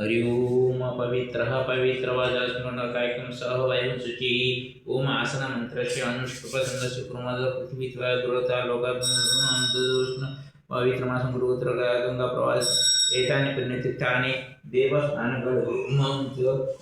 हरि ओम पवित्रः पवित्रवाजास्मरणकायकं सह वयं शुचिः ओम आसनमन्त्रस्य अनुष्टुपसन्दस्य कुर्मः पृथ्वीत्वा दुरता लोकान् पवित्रमासं गुरुत्रगङ्गाप्रवास एतानि पुण्यतीर्थानि देवस्थानಗಳು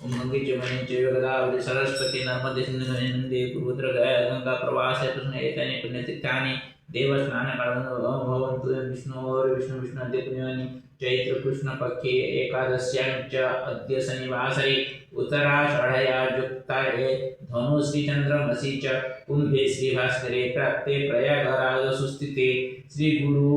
गंगे गोदावरी सरस्वती नर्मदे सिन्धु पूर्वोत्तर गंगा प्रवास एतानि पुण्यतीर्थानि देवस्थानಗಳು भवन्तु विष्णु पुण्यानि चैत्र कृष्ण पक्षे एकादश्यां च अद्य शनिवासरे उत्तराषाढायाजुक्ताये धनुश्री चंद्रमसि च कुंभे श्री भास्करे प्राप्ते प्रयागराज सुस्थिते श्री गुरु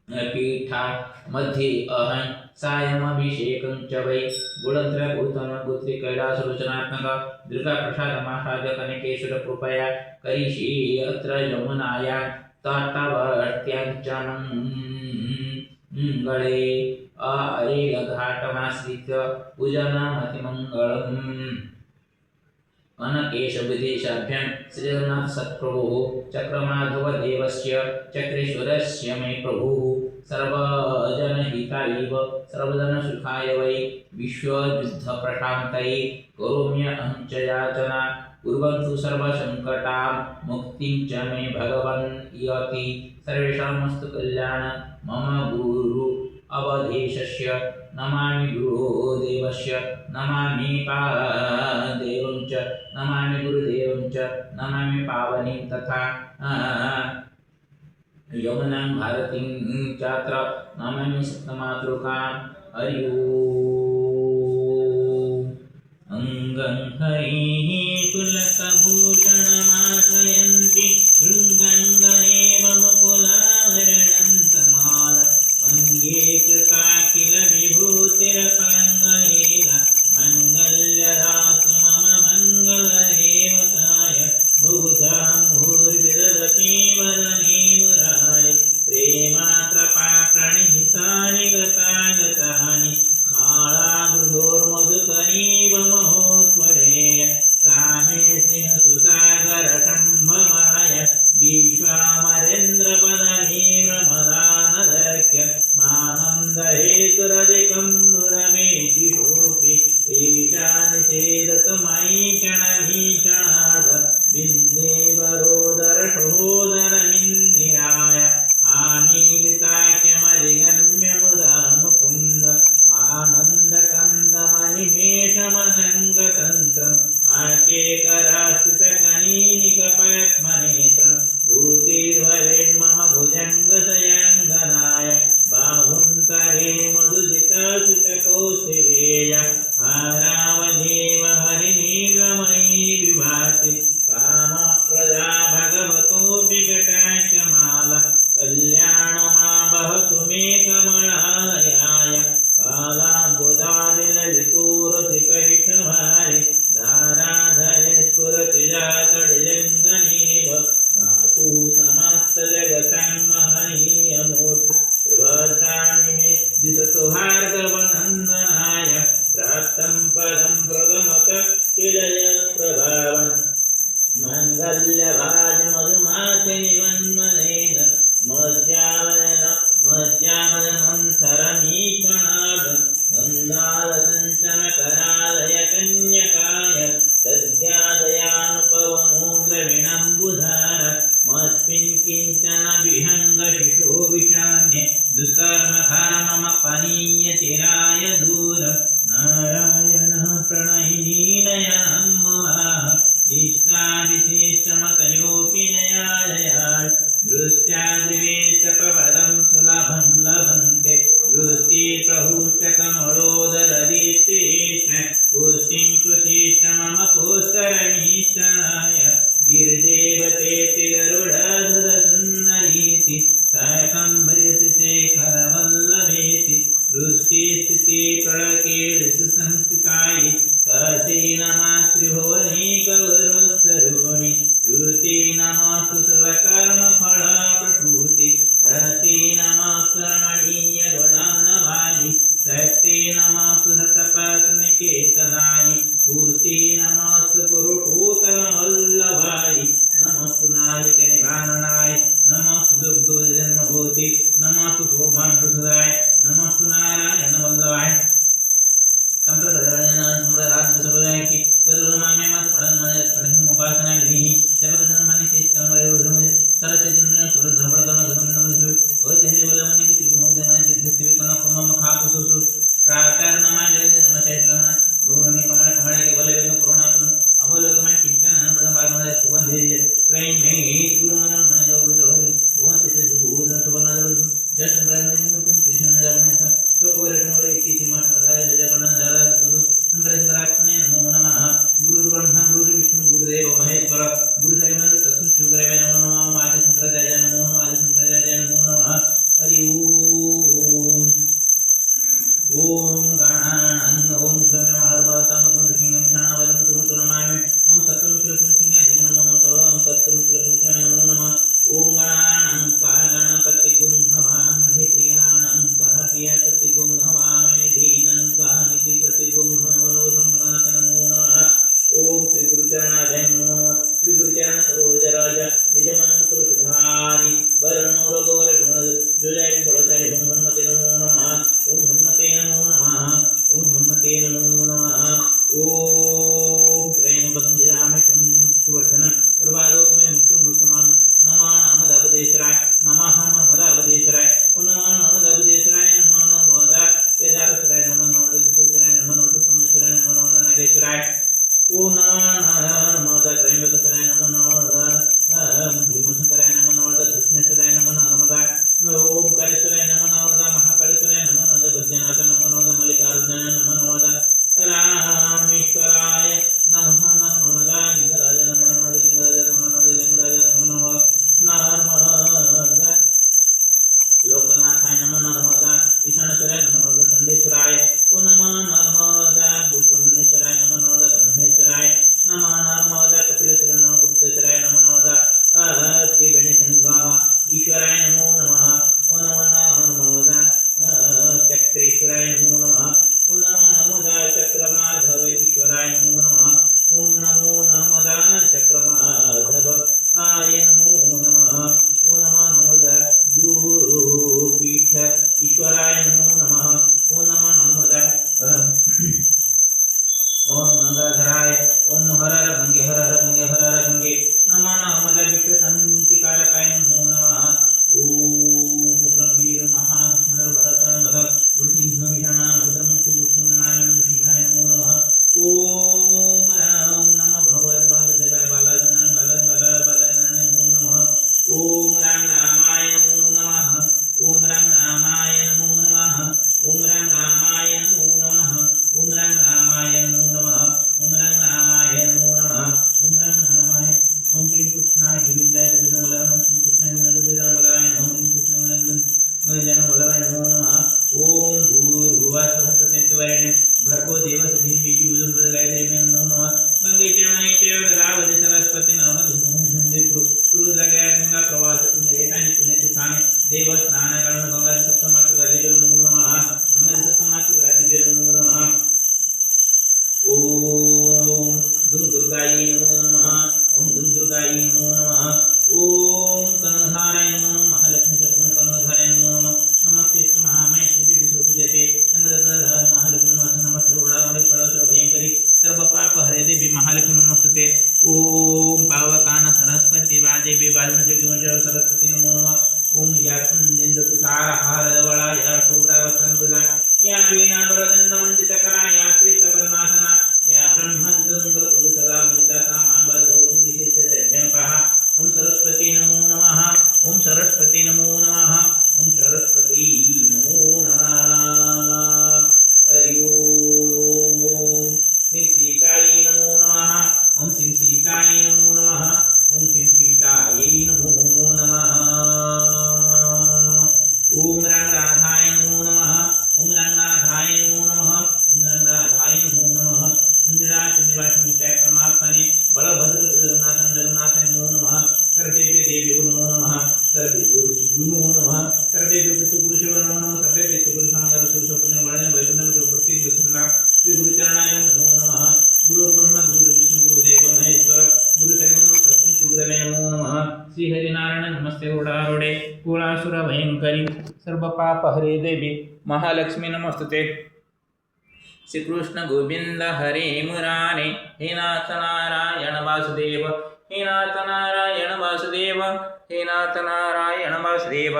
पीठा मध्ये अहं सायमभिषेकं च वै गुणत्र गौतम गोत्रे कैलास रोचनात्मक दुर्गा प्रसाद महाराज कनकेश्वर कृपया करिष्ये अत्र यमुनायां तटवर्त्यां मंगले अरेघाटमाश्रित्य पूजनमतिमङ्गलम् अनकेशविदेशाभ्यां श्रीजगन्नाथ सत्प्रभुः चक्रमाधवदेवस्य चक्रेश्वरस्य मे प्रभुः सर्वजनहिताय सर्वजनसुखाय वै विश्वयुद्धप्रशान्तये करोम्यहं च याचना कुर्वन्तु सर्वसङ्कटां मुक्तिं च मे भगवन् यति सर्वेषामस्तु कल्याण मम गुरु अवधेशस्य नमामि गुरुदेवस्य नमामि पादेवं च नमामि गुरुदेवं च नमामि पावनीं तथा यमुनां भारतीं चात्र नमामि सप्तमातृकां हरि ओम् अंगं हरिः पुलकभूषणमाश्रयन्ति भृङ्गङ्गनेव मुकुलाभरणं तमाल अंगे कृता किल विभूतिरपङ्गलेन मङ्गल्यदासु मम मङ्गलदेवताय बहुधा मुहुर्विदधति वदने मुरारे प्रेमात्रपा प्रणिहितानि गतागतानि मालागृहोर्मधुकरीव महोत्वरेय सामे सिंहसुसागरसम्भवाय विश्वामरेन्द्रपदवीव्रमदानदर्क्य मानन्दहेतुरधिकं मुरमेधिषोऽपि ईशानिषेदतु मयि क्षणभीषणाद बिन्देवरोदरसहोदरमिन्दिराय आमीलिताख्यमधिगम्य मुदा मुकुन्द मानन्दकन्दमनिमेषमनङ्गतन्त्रम् आकेकराश्रितकनीनिकपद्मनेत्रं भूतिर्वरेन्मम भुजङ्गशयङ्गनाय बाहुन्तरे मधुजितसितकौशिरेय हारावदेव हरिनीलमयी विभाति कामप्रदा भगवतोऽपि कटाक्षमाला कल्याणमा बहतु मे कमलालयाय कालाम्बुदालिललितोरसिकैषभारे धाराधरे स्फुरति जातडिलिङ्गनेव धातु समस्तजगतां महनीयमूर्ति त्रिभद्राणि मे दिशतु भार्गवनन्दनाय प्राप्तं पदं प्रगमत किल यत्प्रभावम् मङ्गल्यभाजमधुमासिनिमन्मनेन मज्जावनमन्थरमीक्षणादं मन्दालसञ्चनकरालय कन्यकाय दद्यादयानुपवनो द्रविणम्बुधार मस्मिन् किञ्चन विहङ्गशिशो विषाम्ये दुष्कर्मकार मम पनीयचिराय दूरं नारायणः प्रणयिनीनयनम्बुवाः इष्टाविशिष्टमतयोऽपि नयालयात् दृष्ट्याद्रिवेशपदं सुलभं लभन्ते दृष्टिप्रहुष्टकमलोदरदीप्तेश पुष्टिं कृषिष्ट मम पुष्करमीश्वराय गिरिदेवतेति गरुडधरसुन्दरीति सकम्भ्यसि शेखरवल्लभेति दृष्टिस्थितिप्रणकेलिषु संस्थिताय तस्यै नमः त्रिभुवनैकगुरुस्तरुणि श्रुति नमस्तु सर्वकर्मफलप्रसूति रति नमस्तु रमणीयगुणार्णवाय शक्ति नमस्तु शतपथनिकेतनाय पुष्टि नमस्तु पुरुषोत्तमवल्लभाय नमस्तु नारिकेनिवारणाय नमस्तु दुग्धोजन्मभूति नमस्तु शोभांशुधराय नमस्तु नारायण मम खापु सुसु प्रातर्नमाय नमः भूमि कमल कमल के बल वेग करुणा पुन अवलोकन किंचन अनपद भागमय सुगंधे त्रय मे गुरुमन मन गौरव भवति ते भूत सुवर्ण जस ब्रह्मन तुम तिशन जपनितम सुखवरटमरे इति सीमा संग्रह जगण धर सुदु शंकर शंकरात्मने नमो नमः गुरु ब्रह्मा गुरु विष्णु गुरुदेव महेश्वर गुरु साईनाथ तस्मै शिवगुरवे नमो नमः आदि शंकराचार्य नमो नमः आदि शंकराचार्य नमो नमः हरि ओम ओम गणानां ओम ब्रह्ममार्गवतामगुण सिंहं क्षणावलं कुरुतु नमामि ओम सत्त्वमिश्रपुंसिंहाय नमो नमः ओम सत्त्वमिश्रपुंसिंहाय नमो नमः ओम गणानां गणपतिगुं हवामहे प्रियाणां प्रियपतिगुं हवामहे दीनां निधिपतिगुं हवामहे नमो नमः ओम श्री गुरुचरणाय नमो नमः श्री गुरुचरण सरोजराज निजमन कुरुधारी वरणो रघुवर जोजय बड़चारी ओम हनुमते नमो नमः ओम हनुमते नमो नमः ओम हनुमते नमो नमः ओम त्र्यंबकं यजामहे सुवर्धनं सर्वालोकमय मुक्तं मुक्तमां नमः नमोदवदेश्वराय नमः नमोदवदेश्वराय नमः नमोदवदेश्वराय नमः नमोदा केदारेश्वराय नमः नमोदवदेश्वराय नमः नमोदसमेश्वराय नमः नमोदनागेश्वराय ओम नमः त्र्यंबकेश्वराय नमः नमः भीमशंकराय नमः नमः कृष्णेश्वराय नमः नमः ओमकारेश्वराय नमः नमः महाकालेश्वराय नमः नमः वैद्यनाथ नमः नमः मल्लिकार्जुनाय नमः नमः रामेश्वराय नमः नमः लिंगराज नमः नमः लिंगराज नमः नमः लिंगराज नमः नमः लोकनाथाय नमः नमः ईशानेश्वराय नमः नमः चंडेश्वराय ओ नमः नमः भूषणेश्वराय नमः नमः ब्रह्मेश्वराय नमः नमः कपिलेश्वराय नमः गुप्तेश्वराय नमः नमः त्रिवेणी संगम ईश्वराय नमो नमः ओ नमः नमः चक्रेश्वराय नमो नमः ओ नमः नमः चक्रमाधव ईश्वराय नमो नमः ओम नमो नमः चक्रमाधव आय नमो नमः ओ नमः नमः गुरुपीठ ईश्वराय नमो नमः ओ नमः नमः ओम गंगाधराय ओम हर हर गंगे हर हर गंगे हर हर गंगे नमः नमः विश्व शांतिकारकाय नमो नमः ओम गंभीर महाविष्णु भरतन भगत नृसिंह विषाणा भद्रम सुमुत्सुनाय नृसिंहाय नमो नमः ओम नमः भगवत वासुदेवाय बालाजनाय बालाजनाय नमो नमः ओम राम रामाय नमो नमः ओम राम रामाय नमो नमः ओम राम रामाय नमो नमः ओम राम रामाय नमो नमः ओम राम रामाय नमो नमः ओम राम रामाय ओम श्री कृष्णाय गोविंदाय गोविंदवल्लभाय ओम श्री कृष्णाय गोविंदवल्लभाय ओम श्री कृष्णाय गोविंदवल्लभाय नमो नमः ओम भूर्भुवः स्वः तत्सवितुर्वरेण्यं भर्गो देवस्य धीमहि धियो प्रचोदयात् नमो नमः गंगे च यमुने चैव गोदावरी सरस्वती नर्मदे सिन्धु कुरुद्रगया गंगा प्रवाह पुण्यरेतानि पुण्यतीर्थानि देवस्नानकरण गंगा सप्तमातृ नमो नमः गंगा सप्तमातृ नमो नमः ओम दुम दुर्गाय नमो नमः ओम दुम दुर्गाय नमो नमः ओम कर्णधाराय नमो नमः महालक्ष्मी सर्वं कर्णधाराय नमो नमः नमस्ते महामय श्री विष्णु पूजते चंद्रधर महालक्ष्मी नमस्ते रोडावड़ी पड़ोस भयंकरी सर्व पाप हरे देवी महालक्ष्मी नमस्ते ओम पावकान सरस्वती वादेवी वाल्मीकि सरस्वती नमो नमः ओम याकुंदेन्द्र तुषारहार दवला या शुभ्रवस्त्रमृदा या वीणा वरदंडमण्डितकरा या श्रीकपरनाशना या ब्रह्मज्योतिर्गुरु सदा मुदिता सामान्यवद्भवति विशेषज्ञः ओम सरस्वती नमो नमः ओम सरस्वती नमो नमः ओम सरस्वती नमो नमः हरि ओम श्री सीताय नमो नमः ओम श्री सीताय नमो नमः ओम श्री सीताय नमो नमः ओम रंगराधाय नमो नमः ओम रंगराधाय नमो नमः ओम रंगराधाय नमो नमः निवासिनित्याय परमात्मने बलभद्र जगन्नाथ नमो नमः सर्वेभ्यो देवेभ्यो नमो नमः सर्वेभ्यो ऋषिभ्यो नमो नमः सर्वेभ्यो पितृपुरुषेभ्यो नमो नमः सर्वेभ्यो पितृपुरुषाणां सुरसोपने वरणे वैकुण्ठं प्रतिगच्छन्ना श्री गुरुचरणाय नमो नमः गुरुर्ब्रह्मा गुरुर्विष्णु गुरुदेवो महेश्वर गुरु साईनाथ तस्मै शिवगुरवे नमो नमः श्री हरिनारायण नमस्ते ओडारोडे कुलासुर भयंकरी सर्वपाप हरे देवी महालक्ष्मी नमस्ते श्री कृष्ण गोविंद हरे मुरारे हे नाथ नारायण वासुदेव हे नाथ नारायण वासुदेव हे नाथ नारायण वासुदेव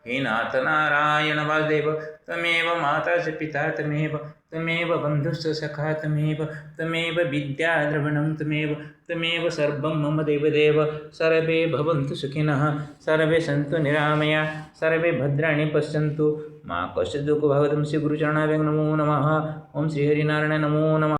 हे नाथ नारायण वासुदेव त्वमेव माता च पिता त्वमेव बन्धुश्च सखा त्वमेव विद्याद्रविणं त्वमेव सर्वं मम देवदेव। सर्वे भवन्तु सुखिनः, सर्वे सन्तु निरामया, सर्वे भद्राणि पश्यन्तु मा कश्चित् दुःखभाग्। श्री गुरुचरणाभ्यां नमो नमः। ओं श्री हरिनारायण नमो नमः।